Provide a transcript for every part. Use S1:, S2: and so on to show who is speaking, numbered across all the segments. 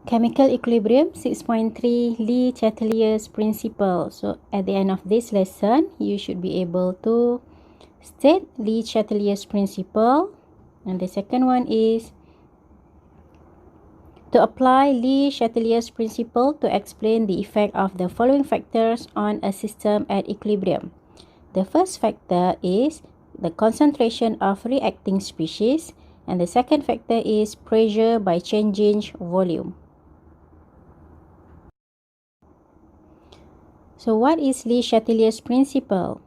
S1: Chemical equilibrium 6.3 Chateliers Principle. So at the end of this lesson, you should be able to state Chateliers Principle. And the second one is to apply Chateliers Principle to explain the effect of the following factors on a system at equilibrium. The first factor is the concentration of reacting species, and the second factor is pressure by changing volume. So what is Chateliers Principle?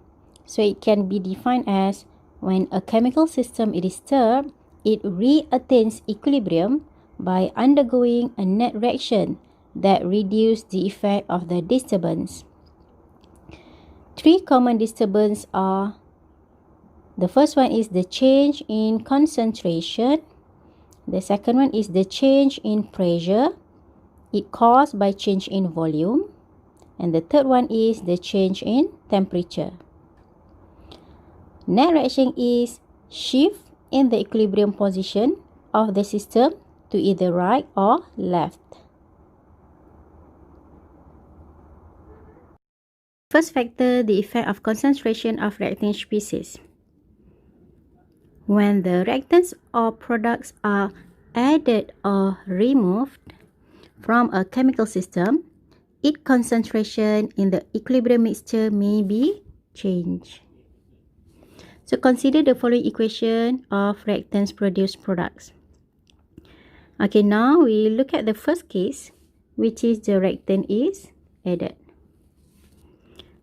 S1: So it can be defined as when a chemical system is disturbed, it re-attains equilibrium by undergoing a net reaction that reduces the effect of the disturbance. Three common disturbances are: the first one is the change in concentration. The second one is the change in pressure, it caused by change in volume. And the third one is the change in temperature. Net reaction is shift in the equilibrium position of the system to either right or left. First factor, the effect of concentration of reacting species. When the reactants or products are added or removed from a chemical system, its concentration in the equilibrium mixture may be changed. So consider the following equation of reactants produced products. Okay, now we look at the first case, which is the reactant is added.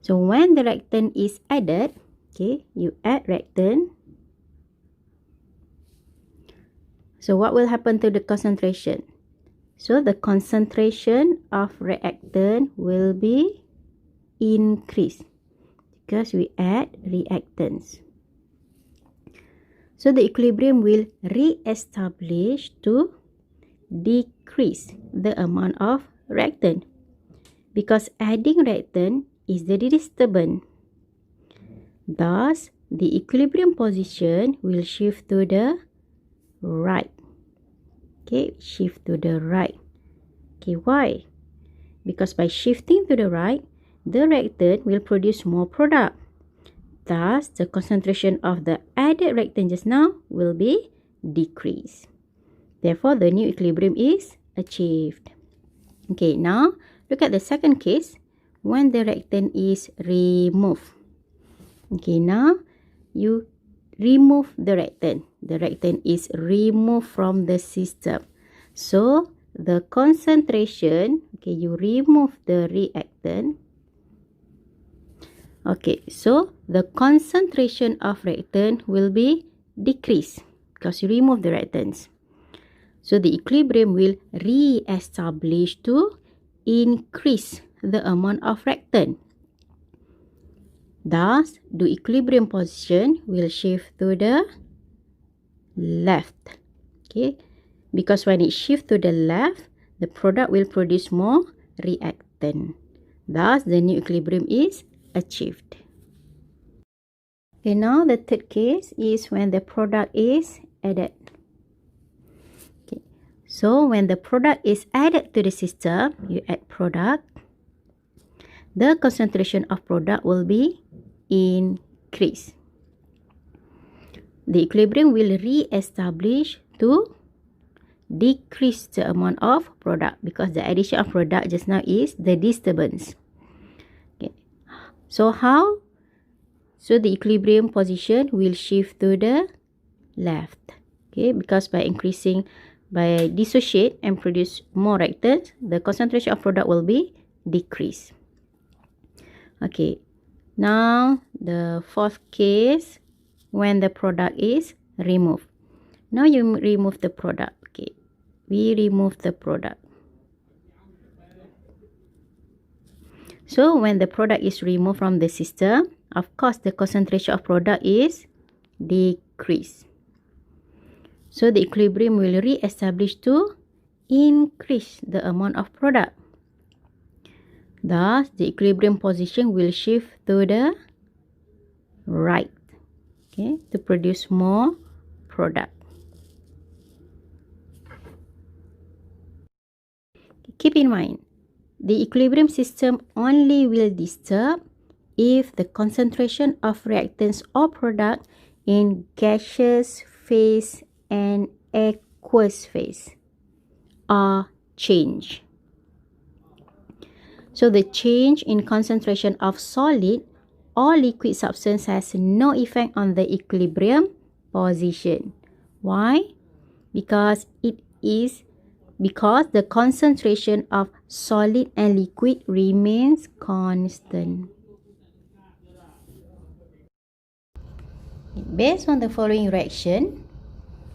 S1: So when the reactant is added, okay, you add reactant. So what will happen to the concentration? So the concentration of reactant will be increased because we add reactants. So the equilibrium will re-establish to decrease the amount of reactant because adding reactant is the disturbance. Thus, the equilibrium position will shift to the right. Okay, shift to the right. Okay, why? Because by shifting to the right, the reactant will produce more product. Thus, the concentration of the added reactant just now will be decreased. Therefore, the new equilibrium is achieved. Okay, now look at the second case when the reactant is removed. Okay, now you remove the reactant. The reactant is removed from the system. So, the concentration, okay, you remove the reactant. Okay, so the concentration of reactant will be decreased because you remove the reactants. So the equilibrium will re-establish to increase the amount of reactant. Thus, the equilibrium position will shift to the left. Okay, because when it shifts to the left, the product will produce more reactant. Thus, the new equilibrium is achieved. Okay, now the third case is when the product is added. Okay, so when the product is added to the system, you add product, the concentration of product will be increased. The equilibrium will re-establish to decrease the amount of product because the addition of product just now is the disturbance. Okay, so how? So the equilibrium position will shift to the left. Okay, because by dissociate and produce more reactants, the concentration of product will be decreased. Okay, now the fourth case when the product is removed. Now you remove the product. Okay, we remove the product. So when the product is removed from the system, of course the concentration of product is decreased. So the equilibrium will re-establish to increase the amount of product. Thus, the equilibrium position will shift to the right, okay, to produce more product. keep in mind, the equilibrium system only will disturb if the concentration of reactants or product in gaseous phase and aqueous phase are changed. So the change in concentration of solid or liquid substance has no effect on the equilibrium position. Why? Because the concentration of solid and liquid remains constant. Based on the following reaction,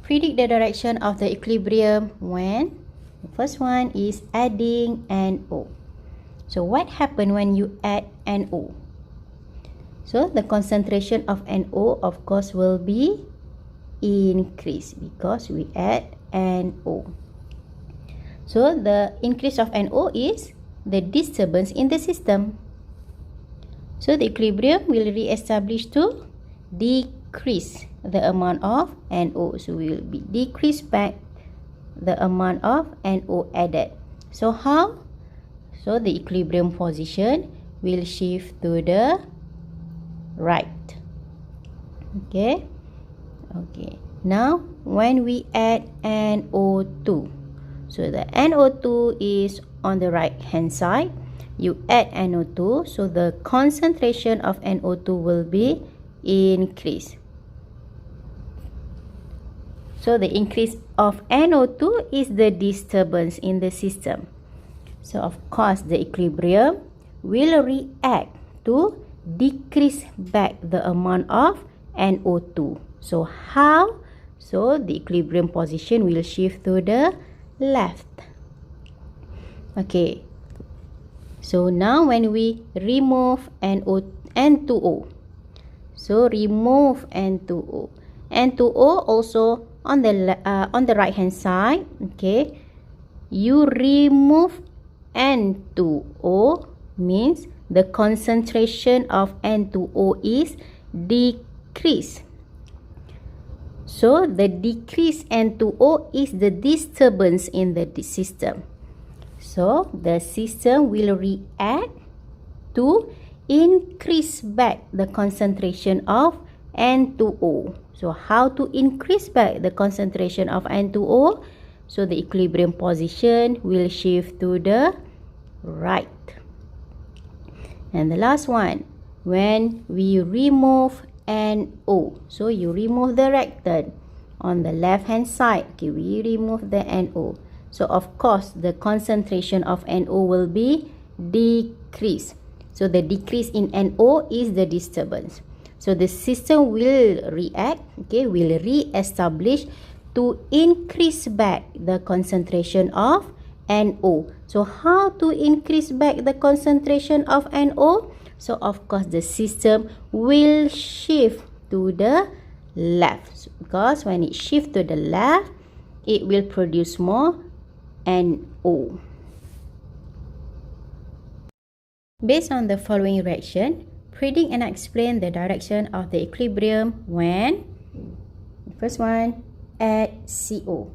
S1: predict the direction of the equilibrium when the first one is adding NO. So what happens when you add NO? So the concentration of NO, of course, will be increased because we add NO. So the increase of NO is the disturbance in the system. So the equilibrium will re-establish to decrease the amount of NO. So we will be decrease back the amount of NO added. So how? So the equilibrium position will shift to the right. Okay. Now when we add NO2, so the NO2 is on the right hand side. You add NO2, so the concentration of NO2 will be increased. So the increase of NO2 is the disturbance in the system. So of course the equilibrium will react to decrease back the amount of NO2. So how? So the equilibrium position will shift to the left. Okay. So now when we remove N2O. So remove N2O. N2O also on the right hand side. Okay. You remove N2O means the concentration of N2O is decreased. So the decreased N2O is the disturbance in the system. So the system will react to increase back the concentration of N2O. So how to increase back the concentration of N2O? So the equilibrium position will shift to the right. And the last one, when we remove NO. So you remove the reactant on the left hand side. Okay, we remove the NO. So of course the concentration of NO will be decreased. So the decrease in NO is the disturbance. So the system will react, okay, will re-establish to increase back the concentration of NO. So how to increase back the concentration of NO? So of course the system will shift to the left, because when it shifts to the left, it will produce more NO. Based on the following reaction, predict and explain the direction of the equilibrium when the first one, add CO.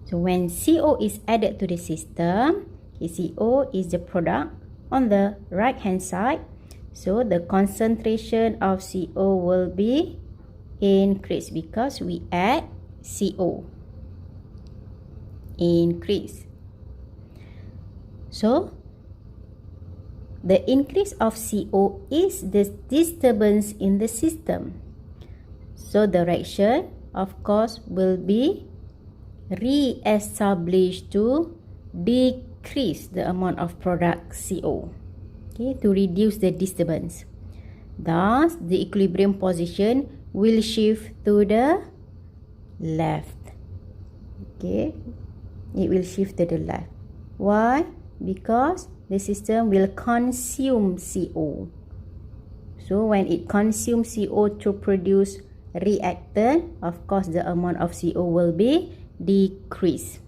S1: So when CO is added to the system, CO is the product on the right hand side. So the concentration of CO will be increased because we add CO. Increase. So the increase of CO is the disturbance in the system. So the reaction, of course, will be re-established to decrease the amount of product CO, okay, to reduce the disturbance. Thus, the equilibrium position will shift to the left. Okay, it will shift to the left. Why? Because the system will consume CO. So when it consumes CO to produce reactant, of course the amount of CO will be decreased.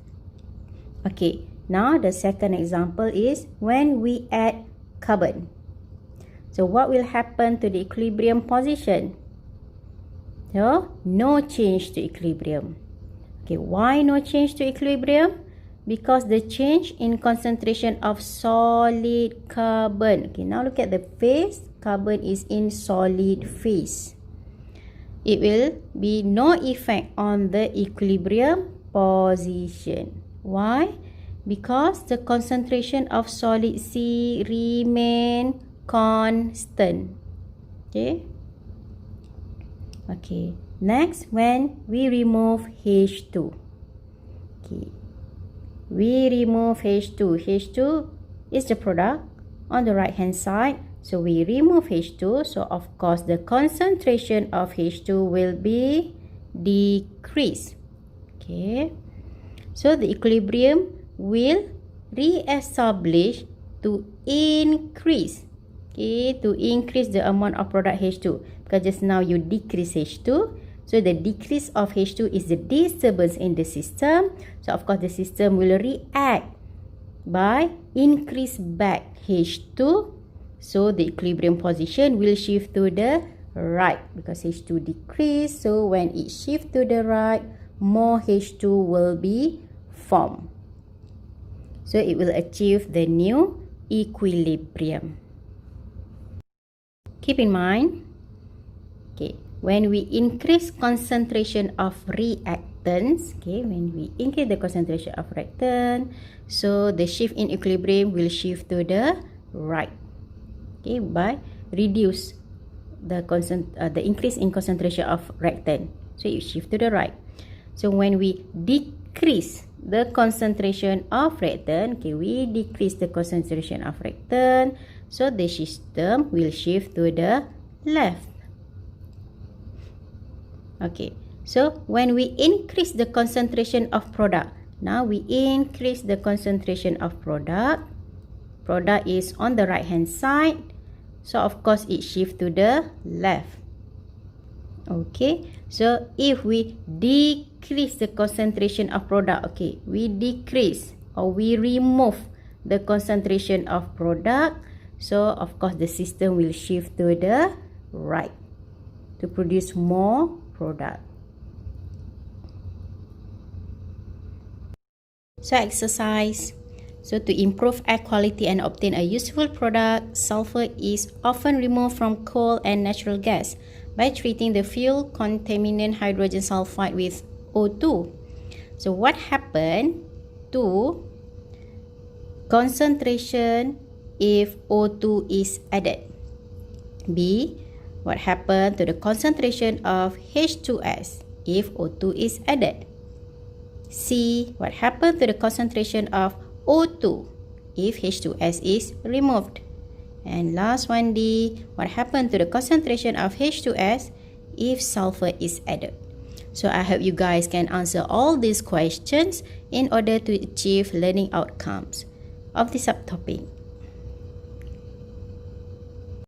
S1: Okay, now the second example is when we add carbon. So what will happen to the equilibrium position? So no change to equilibrium. Okay, why no change to equilibrium? Because the change in concentration of solid carbon. Okay, now look at the phase. Carbon is in solid phase. It will be no effect on the equilibrium position. Why? Because the concentration of solid C remain constant. Okay. Okay. Next, when we remove H2. Okay. We remove H2. H2 is the product on the right hand side. So we remove H2. So of course the concentration of H2 will be decreased. Okay. So the equilibrium will re-establish to increase. Okay, to increase the amount of product H2. Because just now you decrease H2. So the decrease of H2 is the disturbance in the system. So of course the system will react by increase back H2. So the equilibrium position will shift to the right because H2 decrease. So when it shift to the right, more H2 will be formed. So it will achieve the new equilibrium. Keep in mind, okay, when we increase concentration of reactants, okay, when we increase the concentration of reactant, so the shift in equilibrium will shift to the right. Okay, by reduce the increase in concentration of reactant, so it shift to the right. So when we decrease the concentration of reactant, okay, we decrease the concentration of reactant, so the system will shift to the left. Okay, so when we increase the concentration of product, now we increase the concentration of product. Product is on the right hand side, so of course it shift to the left. Okay, so if we decrease the concentration of product, okay, we decrease or we remove the concentration of product, so of course the system will shift to the right to produce more product. So exercise. So to improve air quality and obtain a useful product, sulfur is often removed from coal and natural gas by treating the fuel contaminant hydrogen sulfide with O2. So what happened to concentration if O2 is added? B. What happened to the concentration of H2S if O2 is added? C. What happened to the concentration of O2 if H2S is removed? And last one, D. What happened to the concentration of H2S if sulfur is added? So I hope you guys can answer all these questions in order to achieve learning outcomes of the subtopic.